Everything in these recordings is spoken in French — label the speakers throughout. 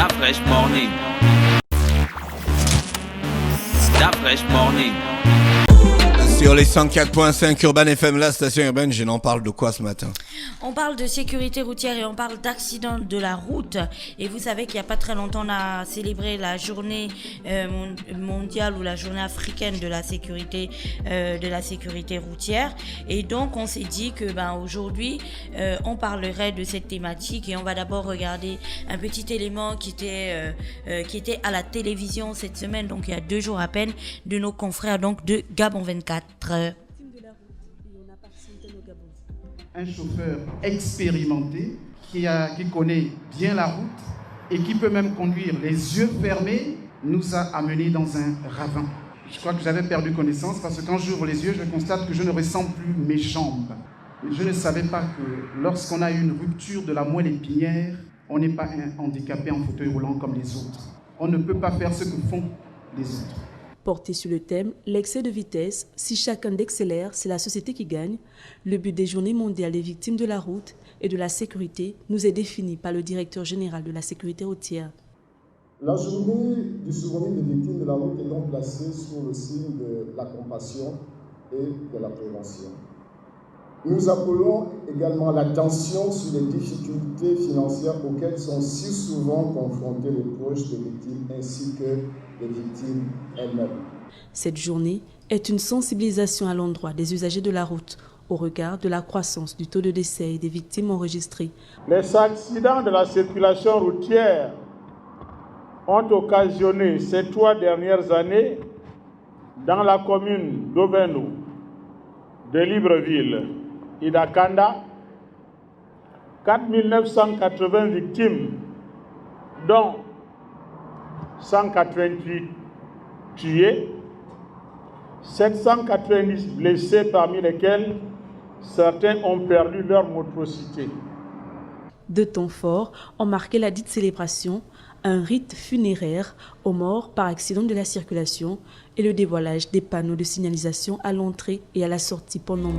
Speaker 1: That Fresh Morning. That Fresh Morning.
Speaker 2: Sur les 104.5 Urban FM, la station urbaine, on parle de quoi ce matin?
Speaker 3: On parle de sécurité routière et on parle d'accidents de la route. Et vous savez qu'il n'y a pas très longtemps, on a célébré la journée mondiale ou la journée africaine de la sécurité routière. Et donc, on s'est dit que aujourd'hui, on parlerait de cette thématique et on va d'abord regarder un petit élément qui était à la télévision cette semaine, donc il y a 2 jours à peine, de nos confrères donc de Gabon 24.
Speaker 4: Un chauffeur expérimenté qui connaît bien la route et qui peut même conduire les yeux fermés nous a amenés dans un ravin. Je crois que j'avais perdu connaissance parce que quand j'ouvre les yeux, je constate que je ne ressens plus mes jambes. Je ne savais pas que lorsqu'on a une rupture de la moelle épinière, on n'est pas handicapé en fauteuil roulant comme les autres. On ne peut pas faire ce que font les autres.
Speaker 5: Porté sur le thème « L'excès de vitesse, si chacun décélère, c'est la société qui gagne », le but des Journées mondiales des victimes de la route et de la sécurité nous est défini par le directeur général de la sécurité routière.
Speaker 6: La journée du souvenir des victimes de la route est donc placée sous le signe de la compassion et de la prévention. Nous appelons également l'attention sur les difficultés financières auxquelles sont si souvent confrontés les proches des victimes ainsi que les victimes elles-mêmes.
Speaker 5: Cette journée est une sensibilisation à l'endroit des usagers de la route au regard de la croissance du taux de décès et des victimes enregistrées.
Speaker 7: Les accidents de la circulation routière ont occasionné ces 3 dernières années dans la commune d'Ovendo, de Libreville et d'Akanda, 4 980 victimes, dont 188 tués, 790 blessés, parmi lesquels certains ont perdu leur motricité.
Speaker 5: 2 temps forts ont marqué la dite célébration, un rite funéraire aux morts par accident de la circulation et le dévoilage des panneaux de signalisation à l'entrée et à la sortie pendant.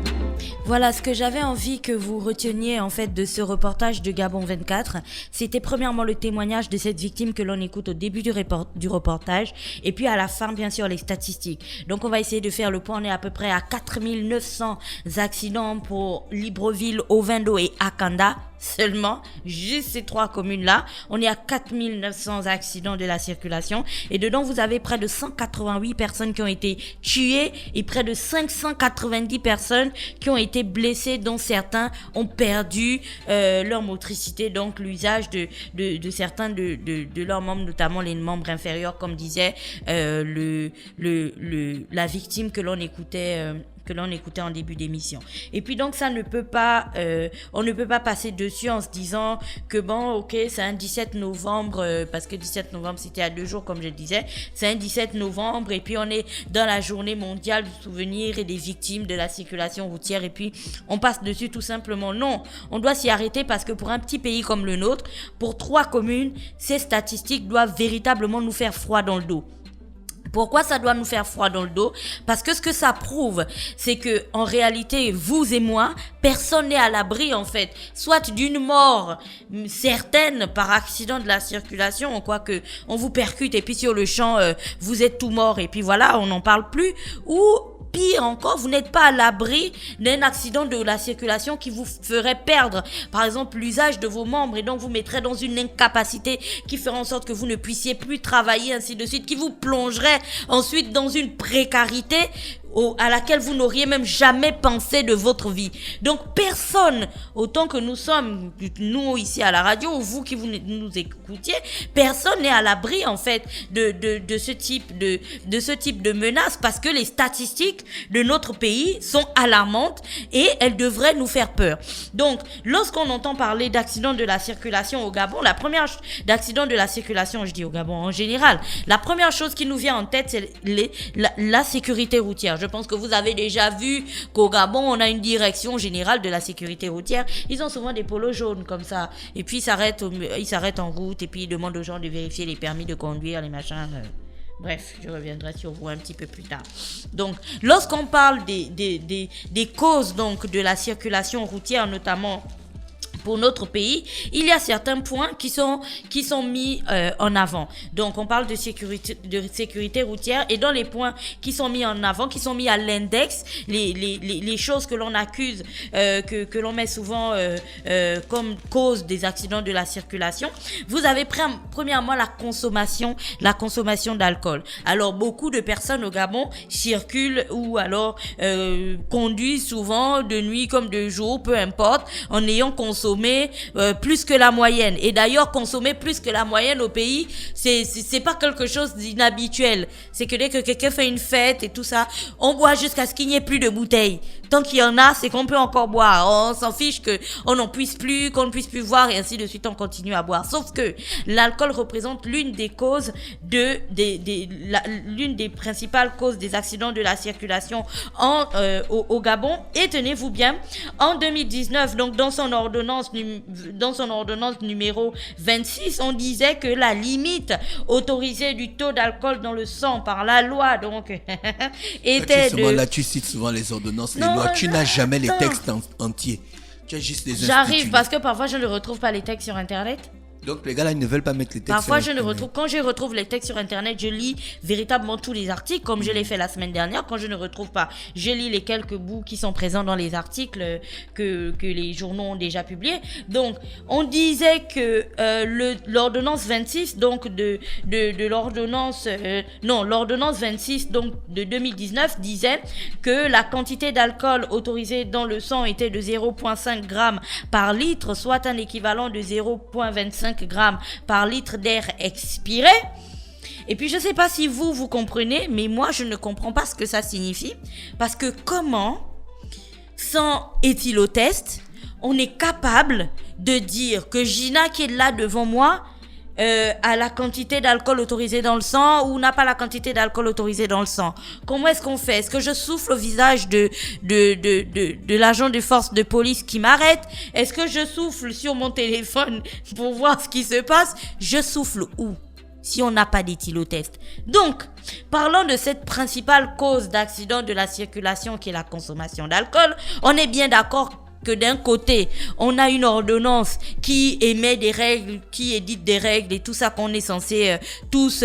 Speaker 3: Voilà ce que j'avais envie que vous reteniez en fait de ce reportage de Gabon 24. C'était premièrement le témoignage de cette victime que l'on écoute au début du reportage et puis à la fin bien sûr les statistiques. Donc on va essayer de faire le point, on est à peu près à 4900 accidents pour Libreville, Ovendo et Akanda. Seulement, juste ces 3 communes-là, on est à 4900 accidents de la circulation et dedans vous avez près de 188 personnes qui ont été tuées et près de 590 personnes qui ont été blessées, dont certains ont perdu leur motricité, donc l'usage de certains de leurs membres, notamment les membres inférieurs, comme disait la victime que l'on écoutait en début d'émission. Et puis donc ça ne peut pas, on ne peut pas passer dessus en se disant que bon, ok, c'est un 17 novembre, parce que 17 novembre c'était à 2 jours comme je le disais, c'est un 17 novembre et puis on est dans la journée mondiale du souvenir et des victimes de la circulation routière et puis on passe dessus tout simplement. Non, on doit s'y arrêter parce que pour un petit pays comme le nôtre, pour 3 communes, ces statistiques doivent véritablement nous faire froid dans le dos. Pourquoi ça doit nous faire froid dans le dos? Parce que ce que ça prouve, c'est que en réalité, vous et moi, personne n'est à l'abri en fait, soit d'une mort certaine par accident de la circulation, quoique on vous percute et puis sur le champ, vous êtes tout mort et puis voilà, on n'en parle plus, ou pire encore, vous n'êtes pas à l'abri d'un accident de la circulation qui vous ferait perdre, par exemple, l'usage de vos membres et donc vous mettrait dans une incapacité qui ferait en sorte que vous ne puissiez plus travailler, ainsi de suite, qui vous plongerait ensuite dans une précarité à laquelle vous n'auriez même jamais pensé de votre vie. Donc personne, autant que nous sommes, nous ici à la radio, ou vous qui nous écoutiez, personne n'est à l'abri en fait de ce type de menace, parce que les statistiques de notre pays sont alarmantes et elles devraient nous faire peur. Donc lorsqu'on entend parler d'accidents de la circulation au Gabon, d'accidents de la circulation, je dis au Gabon en général, la première chose qui nous vient en tête, c'est la sécurité routière. Je pense que vous avez déjà vu qu'au Gabon, on a une direction générale de la sécurité routière. Ils ont souvent des polos jaunes comme ça. Et puis, ils s'arrêtent en route et puis ils demandent aux gens de vérifier les permis de conduire, les machins. Bref, je reviendrai sur vous un petit peu plus tard. Donc, lorsqu'on parle des causes donc, de la circulation routière, notamment pour notre pays, il y a certains points qui sont mis en avant. Donc, on parle de sécurité routière, et dans les points qui sont mis en avant, qui sont mis à l'index, les choses que l'on accuse, que l'on met souvent comme cause des accidents de la circulation, vous avez premièrement la consommation d'alcool. Alors, beaucoup de personnes au Gabon circulent ou alors conduisent souvent de nuit comme de jour, peu importe, en ayant consommé plus que la moyenne. Et d'ailleurs, consommer plus que la moyenne au pays, c'est pas quelque chose d'inhabituel. C'est que dès que quelqu'un fait une fête et tout ça, on boit jusqu'à ce qu'il n'y ait plus de bouteilles. Tant qu'il y en a, c'est qu'on peut encore boire. On s'en fiche qu'on n'en puisse plus, qu'on ne puisse plus voir, et ainsi de suite, on continue à boire. Sauf que l'alcool représente l'une des causes l'une des principales causes des accidents de la circulation au Gabon. Et tenez-vous bien, en 2019, donc dans son ordonnance numéro 26, on disait que la limite autorisée du taux d'alcool dans le sang par la loi, donc, était
Speaker 2: Là, tu cites souvent les ordonnances, les lois. Tu n'as jamais les textes entiers. Tu as juste les
Speaker 3: J'arrive
Speaker 2: intitulés.
Speaker 3: parce que parfois je ne retrouve pas les textes sur Internet.
Speaker 2: Donc les gars là, ils ne veulent pas mettre les textes.
Speaker 3: Parfois, quand je retrouve les textes sur Internet, je lis véritablement tous les articles, comme je l'ai fait la semaine dernière. Quand je ne retrouve pas, je lis les quelques bouts qui sont présents dans les articles que les journaux ont déjà publiés. Donc, on disait que l'ordonnance 26, donc l'ordonnance 26, donc de 2019, disait que la quantité d'alcool autorisée dans le sang était de 0,5 g par litre, soit un équivalent de 0,25 grammes par litre d'air expiré. Et puis je sais pas si vous comprenez, mais moi je ne comprends pas ce que ça signifie, parce que comment, sans éthylotest, on est capable de dire que Gina qui est là devant moi a la quantité d'alcool autorisée dans le sang ou n'a pas la quantité d'alcool autorisée dans le sang? Comment est-ce qu'on fait? Est-ce que je souffle au visage de l'agent de force de police qui m'arrête? Est-ce que je souffle sur mon téléphone pour voir ce qui se passe? Je souffle où si on n'a pas d'éthylotest? Donc, parlons de cette principale cause d'accident de la circulation qui est la consommation d'alcool. On est bien d'accord que d'un côté, on a une ordonnance qui émet des règles, qui édite des règles et tout ça qu'on est censé tous,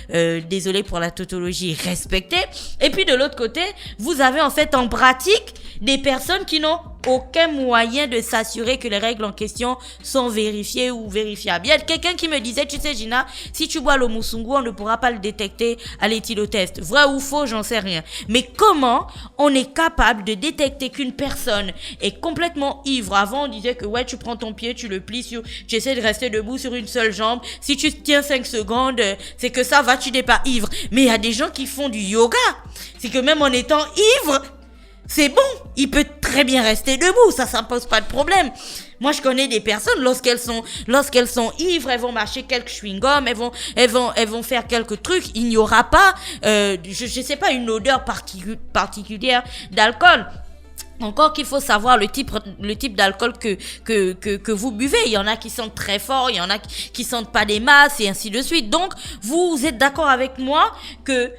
Speaker 3: désolé pour la tautologie, respecter. Et puis de l'autre côté, vous avez en fait en pratique des personnes qui n'ont aucun moyen de s'assurer que les règles en question sont vérifiées ou vérifiables. Il y a quelqu'un qui me disait, tu sais Gina, si tu bois le moussungu, on ne pourra pas le détecter à l'éthylotest. Vrai ou faux, j'en sais rien. Mais comment on est capable de détecter qu'une personne est complètement ivre? Avant, on disait que ouais, tu prends ton pied, tu le plies tu essaies de rester debout sur une seule jambe. Si tu tiens 5 secondes, c'est que ça va, tu n'es pas ivre. Mais il y a des gens qui font du yoga. C'est que même en étant ivre, c'est bon, il peut très bien rester debout, ça pose pas de problème. Moi, je connais des personnes, lorsqu'elles sont ivres, elles vont mâcher quelques chewing-gums, elles vont faire quelques trucs, il n'y aura pas, je sais pas, une odeur particulière d'alcool. Encore qu'il faut savoir le type d'alcool que vous buvez. Il y en a qui sentent très fort, il y en a qui sentent pas des masses et ainsi de suite. Donc, vous êtes d'accord avec moi que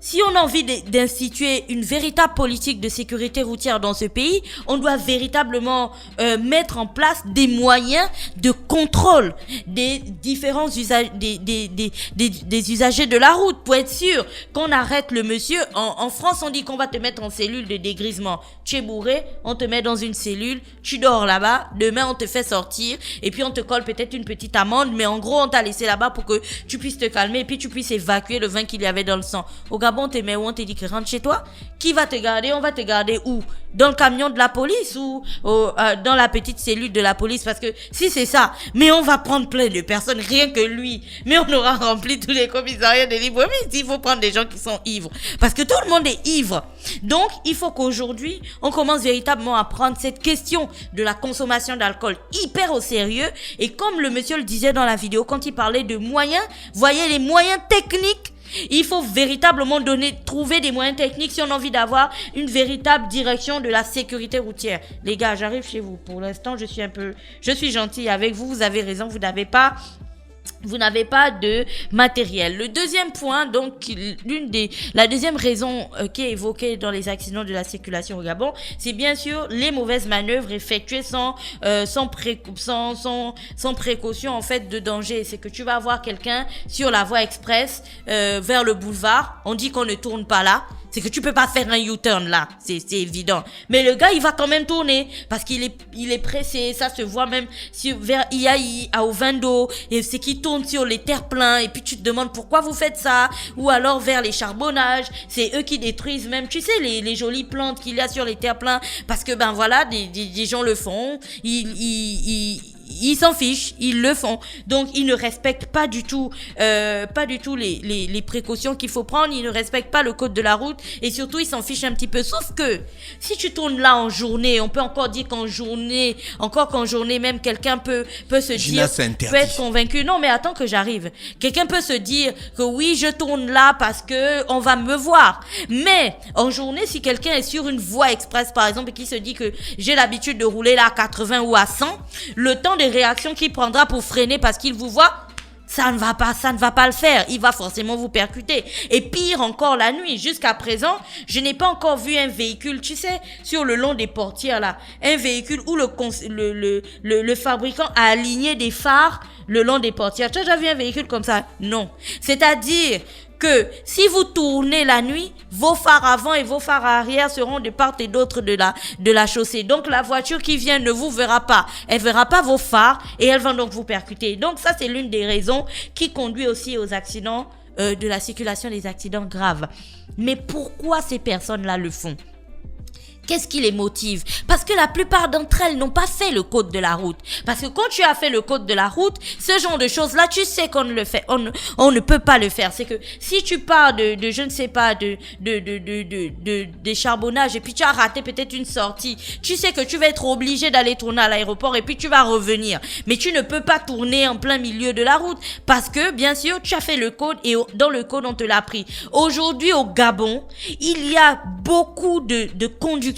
Speaker 3: si on a envie d'instituer une véritable politique de sécurité routière dans ce pays, on doit véritablement mettre en place des moyens de contrôle des différents usages, des usagers de la route, pour être sûr qu'on arrête le monsieur. En France, on dit qu'on va te mettre en cellule de dégrisement. Tu es bourré, on te met dans une cellule, tu dors là-bas, demain on te fait sortir, et puis on te colle peut-être une petite amende, mais en gros on t'a laissé là-bas pour que tu puisses te calmer, et puis tu puisses évacuer le vin qu'il y avait dans le sang. Au Gabon, on te met où? On te dit que rentre chez toi. Qui va te garder? On va te garder où? Dans le camion de la police ou dans la petite cellule de la police? Parce que si c'est ça, mais on va prendre plein de personnes, rien que lui. Mais on aura rempli tous les commissariats de Libreville s'il faut prendre des gens qui sont ivres. Parce que tout le monde est ivre. Donc, il faut qu'aujourd'hui, on commence véritablement à prendre cette question de la consommation d'alcool hyper au sérieux. Et comme le monsieur le disait dans la vidéo, quand il parlait de moyens, voyez les moyens techniques. Il faut véritablement trouver des moyens techniques si on a envie d'avoir une véritable direction de la sécurité routière. Les gars, j'arrive chez vous. Pour l'instant, je suis gentille avec vous. Vous avez raison, vous n'avez pas vous n'avez pas de matériel. Le deuxième point, donc, la deuxième raison qui est évoquée dans les accidents de la circulation au Gabon, c'est bien sûr les mauvaises manœuvres effectuées sans précaution, en fait, de danger. C'est que tu vas avoir quelqu'un sur la voie express, vers le boulevard. On dit qu'on ne tourne pas là. C'est que tu peux pas faire un U-turn là, c'est évident. Mais le gars, il va quand même tourner parce qu'il est pressé, ça se voit même vers IAI, à Ovendo, et c'est qu'il tourne sur les terre-pleins, et puis tu te demandes pourquoi vous faites ça, ou alors vers les charbonnages, c'est eux qui détruisent même, tu sais, les jolies plantes qu'il y a sur les terre-pleins, parce que ben voilà, des gens le font, ils s'en fichent, ils le font. Donc, ils ne respectent pas du tout les précautions qu'il faut prendre. Ils ne respectent pas le code de la route. Et surtout, ils s'en fichent un petit peu. Sauf que, si tu tournes là en journée, on peut encore dire qu'en journée, même quelqu'un peut se
Speaker 2: Gina,
Speaker 3: dire, peut être convaincu. Non, mais attends que j'arrive. Quelqu'un peut se dire que oui, je tourne là parce que on va me voir. Mais, en journée, si quelqu'un est sur une voie express, par exemple, et qui se dit que j'ai l'habitude de rouler là à 80 ou à 100, le temps de réaction qu'il prendra pour freiner parce qu'il vous voit, ça ne va pas le faire. Il va forcément vous percuter. Et pire encore la nuit. Jusqu'à présent, je n'ai pas encore vu un véhicule, tu sais, sur le long des portières là, un véhicule où le fabricant a aligné des phares le long des portières. Tu as déjà vu un véhicule comme ça? Non. C'est-à-dire que si vous tournez la nuit, vos phares avant et vos phares arrière seront de part et d'autre de la chaussée. Donc la voiture qui vient ne vous verra pas. Elle verra pas vos phares et elle va donc vous percuter. Donc ça, c'est l'une des raisons qui conduit aussi aux accidents de la circulation, des accidents graves. Mais pourquoi ces personnes-là le font? Qu'est-ce qui les motive? Parce que la plupart d'entre elles n'ont pas fait le code de la route. Parce que quand tu as fait le code de la route, ce genre de choses-là, tu sais qu'on ne le fait, on ne peut pas le faire. C'est que si tu pars je ne sais pas, des charbonnages et puis tu as raté peut-être une sortie, tu sais que tu vas être obligé d'aller tourner à l'aéroport et puis tu vas revenir. Mais tu ne peux pas tourner en plein milieu de la route parce que, bien sûr, tu as fait le code et dans le code, on te l'a pris. Aujourd'hui, au Gabon, il y a beaucoup de conducteurs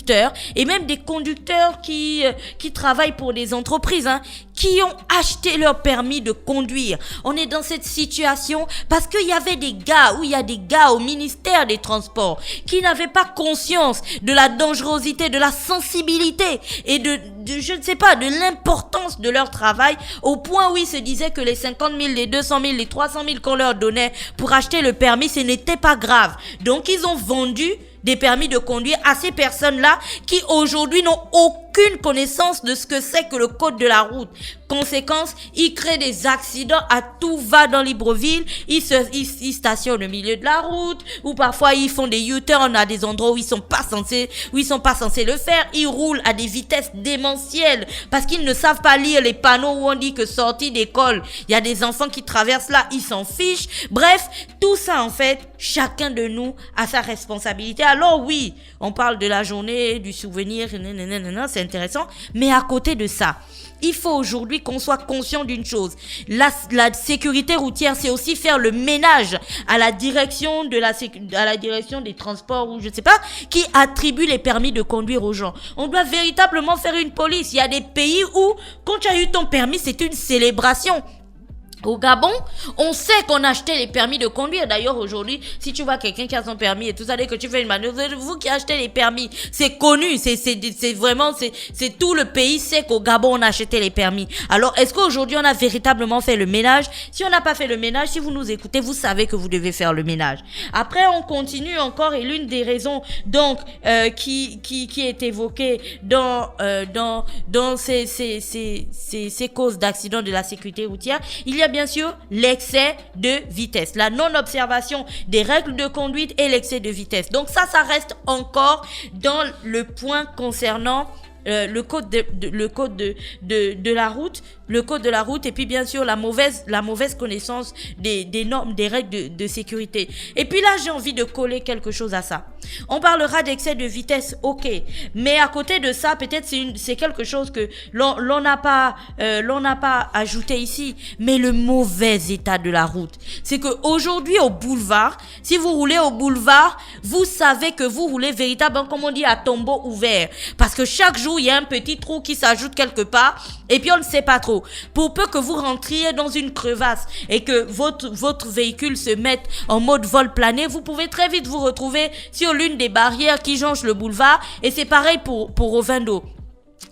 Speaker 3: et même des conducteurs qui travaillent pour des entreprises, qui ont acheté leur permis de conduire. On est dans cette situation parce qu'il y avait il y a des gars au ministère des Transports qui n'avaient pas conscience de la dangerosité, de la sensibilité et je ne sais pas, de l'importance de leur travail au point où ils se disaient que les 50 000, les 200 000, les 300 000 qu'on leur donnait pour acheter le permis, ce n'était pas grave. Donc, ils ont vendu des permis de conduire à ces personnes-là qui aujourd'hui n'ont aucune connaissance de ce que c'est que le code de la route. Conséquence, ils créent des accidents à tout va dans Libreville, ils stationnent au milieu de la route, ou parfois ils font des U-turns à des endroits où ils sont pas censés le faire, ils roulent à des vitesses démentielles parce qu'ils ne savent pas lire les panneaux où on dit que sortie d'école, il y a des enfants qui traversent là, ils s'en fichent. Bref, tout ça en fait, chacun de nous a sa responsabilité. Alors oui, on parle de la journée, du souvenir, c'est intéressant, mais à côté de ça, il faut aujourd'hui qu'on soit conscient d'une chose. La sécurité routière, c'est aussi faire le ménage à la direction des transports ou je sais pas, qui attribue les permis de conduire aux gens. On doit véritablement faire une police. Il y a des pays où, quand tu as eu ton permis, c'est une célébration. Au Gabon, on sait qu'on achetait les permis de conduire. D'ailleurs, aujourd'hui, si tu vois quelqu'un qui a son permis et tout ça, dès que tu fais une manœuvre, vous qui achetez les permis, c'est connu, c'est vraiment, c'est tout le pays sait qu'au Gabon, on achetait les permis. Alors, est-ce qu'aujourd'hui, on a véritablement fait le ménage? Si on n'a pas fait le ménage, si vous nous écoutez, vous savez que vous devez faire le ménage. Après, on continue encore et l'une des raisons, donc, qui est évoquée dans ces causes d'accidents de la sécurité routière, il y a bien sûr l'excès de vitesse, la non-observation des règles de conduite et l'excès de vitesse. Donc ça reste encore dans le point concernant le code de la route, le code de la route et puis bien sûr la mauvaise connaissance des normes, des règles de sécurité. Et puis là, j'ai envie de coller quelque chose à ça. On parlera d'excès de vitesse, ok, mais à côté de ça, peut-être c'est quelque chose que l'on n'a pas ajouté ici, mais le mauvais état de la route. C'est que aujourd'hui au boulevard, si vous roulez au boulevard, vous savez que vous roulez véritablement, comme on dit, à tombeau ouvert, parce que chaque jour jour, il y a un petit trou qui s'ajoute quelque part et puis on ne sait pas trop. Pour peu que vous rentriez dans une crevasse et que votre véhicule se mette en mode vol plané, vous pouvez très vite vous retrouver sur l'une des barrières qui jonchent le boulevard et c'est pareil pour Ovendo.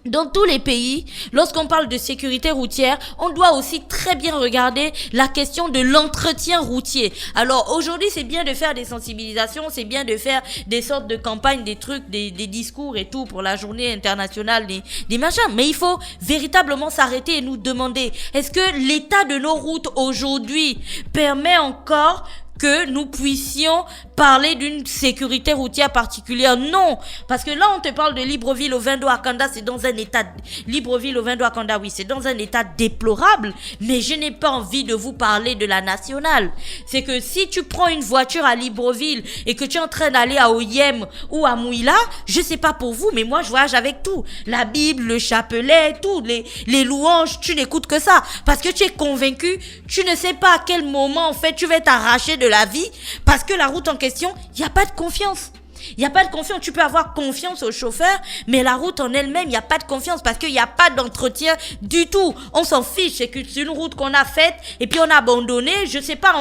Speaker 3: Dans tous les pays, lorsqu'on parle de sécurité routière, on doit aussi très bien regarder la question de l'entretien routier. Alors aujourd'hui, c'est bien de faire des sensibilisations, c'est bien de faire des sortes de campagnes, des trucs, des discours et tout pour la journée internationale des machins. Mais il faut véritablement s'arrêter et nous demander, est-ce que l'état de nos routes aujourd'hui permet encore que nous puissions parler d'une sécurité routière particulière? Non, parce que là on te parle de Libreville, Ovendo, Akanda, c'est dans un état Libreville, Ovendo, Akanda, oui, c'est dans un état déplorable, mais je n'ai pas envie de vous parler de la nationale. C'est que si tu prends une voiture à Libreville et que tu es en train d'aller à Oyem ou à Mouila, je sais pas pour vous, mais moi je voyage avec tout, la Bible, le chapelet, tout, les louanges, tu n'écoutes que ça, parce que tu es convaincu, tu ne sais pas à quel moment en fait tu vas t'arracher de la vie, parce que la route en question, il n'y a pas de confiance. Il n'y a pas de confiance. Tu peux avoir confiance au chauffeur, mais la route en elle-même, il n'y a pas de confiance parce qu'il n'y a pas d'entretien du tout. On s'en fiche. C'est une route qu'on a faite et puis on a abandonné. Je sais pas,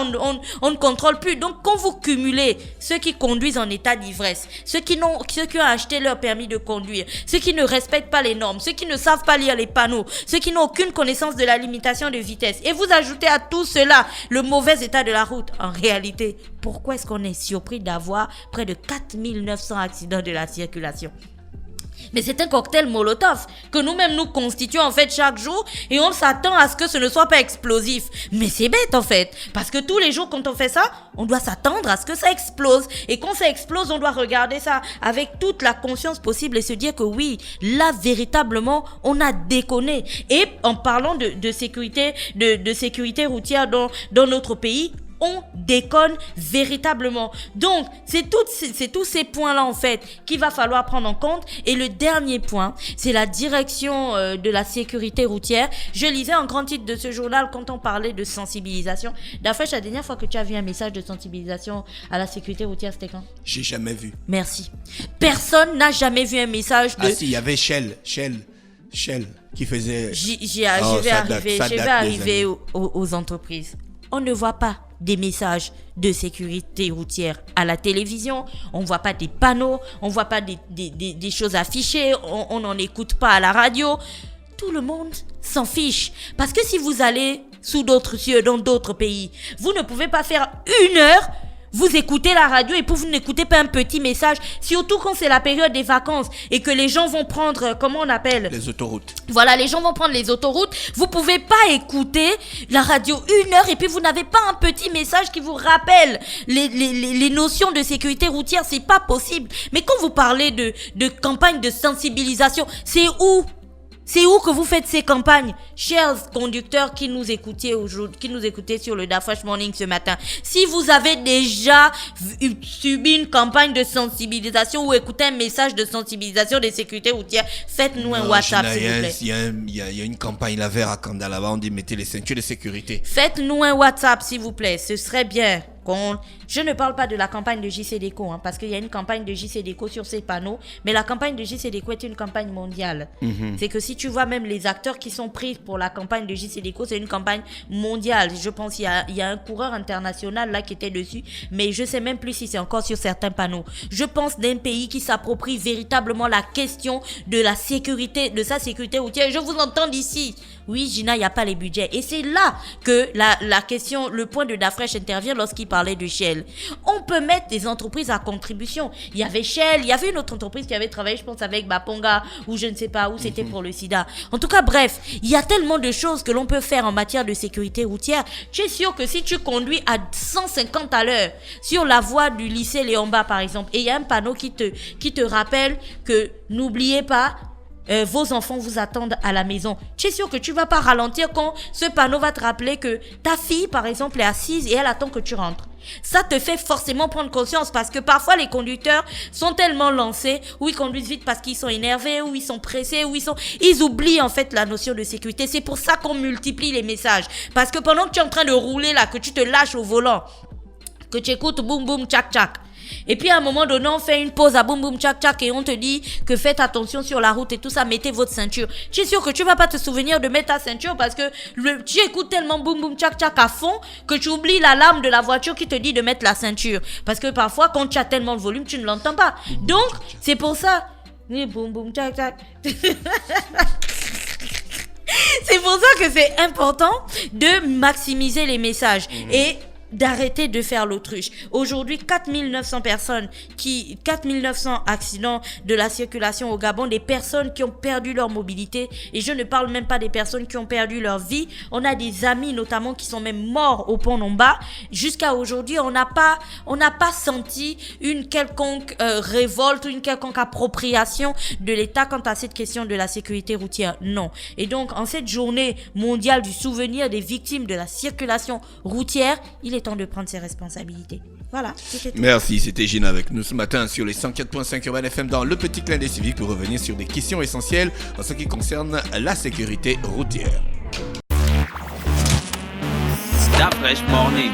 Speaker 3: on ne contrôle plus. Donc, quand vous cumulez ceux qui conduisent en état d'ivresse, ceux qui ont acheté leur permis de conduire, ceux qui ne respectent pas les normes, ceux qui ne savent pas lire les panneaux, ceux qui n'ont aucune connaissance de la limitation de vitesse, et vous ajoutez à tout cela le mauvais état de la route, en réalité, pourquoi est-ce qu'on est surpris d'avoir près de 4900 accidents de la circulation? Mais c'est un cocktail Molotov que nous-mêmes nous constituons en fait chaque jour et on s'attend à ce que ce ne soit pas explosif. Mais c'est bête en fait, parce que tous les jours quand on fait ça, on doit s'attendre à ce que ça explose. Et quand ça explose, on doit regarder ça avec toute la conscience possible et se dire que oui, là véritablement, on a déconné. Et en parlant de sécurité, de sécurité routière dans notre pays, on déconne véritablement. Donc, c'est tous ces points-là, en fait, qu'il va falloir prendre en compte. Et le dernier point, c'est la direction de la sécurité routière. Je lisais un grand titre de ce journal quand on parlait de sensibilisation. D'afresh, la dernière fois que tu as vu un message de sensibilisation à la sécurité routière, c'était quand?
Speaker 2: J'ai jamais vu.
Speaker 3: Merci. Personne n'a jamais vu un message de...
Speaker 2: Ah si, il y avait Shell qui faisait...
Speaker 3: Je vais arriver aux entreprises. On ne voit pas des messages de sécurité routière à la télévision, on voit pas des panneaux, on voit pas des choses affichées, on n'en écoute pas à la radio. Tout le monde s'en fiche. Parce que si vous allez sous d'autres cieux, dans d'autres pays, vous ne pouvez pas faire 1 heure, vous écoutez la radio et puis vous n'écoutez pas un petit message, surtout quand c'est la période des vacances et que les gens vont prendre, comment on appelle? Les
Speaker 2: autoroutes.
Speaker 3: Voilà, les gens vont prendre les autoroutes. Vous pouvez pas écouter la radio 1 heure et puis vous n'avez pas un petit message qui vous rappelle les notions de sécurité routière. C'est pas possible. Mais quand vous parlez de campagne de sensibilisation, c'est où? C'est où que vous faites ces campagnes? Chers conducteurs qui nous écoutaient aujourd'hui, qui nous écoutaient sur le Dafresh Morning ce matin, si vous avez déjà subi une campagne de sensibilisation ou écouté un message de sensibilisation de sécurité routière, faites-nous un WhatsApp, s'il vous plaît.
Speaker 2: Il y a une campagne la vers à Kanda là-bas, on dit mettez les ceintures de sécurité.
Speaker 3: Faites-nous un WhatsApp, s'il vous plaît, ce serait bien. Je ne parle pas de la campagne de JCDECO, parce qu'il y a une campagne de JCDECO sur ces panneaux, mais la campagne de JCDECO est une campagne mondiale. C'est que si tu vois même les acteurs qui sont pris pour la campagne de JCDECO, c'est une campagne mondiale. Je pense qu'il y a un coureur international là qui était dessus, mais je sais même plus si c'est encore sur certains panneaux. Je pense d'un pays qui s'approprie véritablement la question de la sécurité, de sa sécurité routière. Je vous entends d'ici. Oui, Gina, il n'y a pas les budgets. Et c'est là que la question, le point de Dafresh intervient lorsqu'il parlait de Shell. On peut mettre des entreprises à contribution. Il y avait Shell, il y avait une autre entreprise qui avait travaillé, je pense, avec Baponga, ou je ne sais pas où, c'était pour le sida. En tout cas, bref, il y a tellement de choses que l'on peut faire en matière de sécurité routière. Tu es sûr que si tu conduis à 150 à l'heure sur la voie du lycée Léomba, par exemple, et il y a un panneau qui te rappelle que n'oubliez pas, vos enfants vous attendent à la maison. Tu es sûr que tu vas pas ralentir quand ce panneau va te rappeler que ta fille, par exemple, est assise et elle attend que tu rentres. Ça te fait forcément prendre conscience parce que parfois les conducteurs sont tellement lancés ou ils conduisent vite parce qu'ils sont énervés ou ils sont pressés ou ils oublient en fait la notion de sécurité. C'est pour ça qu'on multiplie les messages. Parce que pendant que tu es en train de rouler là, que tu te lâches au volant, que tu écoutes boum boum tchac tchac, Et puis à un moment donné, on fait une pause à boum boum tchak tchak et on te dit que faites attention sur la route et tout ça, mettez votre ceinture. Tu es sûr que tu vas pas te souvenir de mettre ta ceinture parce que tu écoutes tellement boum boum tchak tchak à fond que tu oublies l'alarme de la voiture qui te dit de mettre la ceinture. Parce que parfois, quand tu as tellement de volume, tu ne l'entends pas. Donc, c'est pour ça. Boum boum tchak tchak. C'est pour ça que c'est important de maximiser les messages et d'arrêter de faire l'autruche. Aujourd'hui, 4900 accidents de la circulation au Gabon, des personnes qui ont perdu leur mobilité, et je ne parle même pas des personnes qui ont perdu leur vie. On a des amis notamment qui sont même morts au pont Nomba. Jusqu'à aujourd'hui, on n'a pas senti une quelconque révolte ou une quelconque appropriation de l'État quant à cette question de la sécurité routière. Non. Et donc, en cette journée mondiale du souvenir des victimes de la circulation routière, il est temps de prendre ses responsabilités. Voilà, c'était tout.
Speaker 2: Merci, c'était Gina avec nous ce matin sur les 104.5 Urban FM dans le petit clin d'œil civique pour revenir sur des questions essentielles en ce qui concerne la sécurité routière.
Speaker 1: Stop Fresh Morning.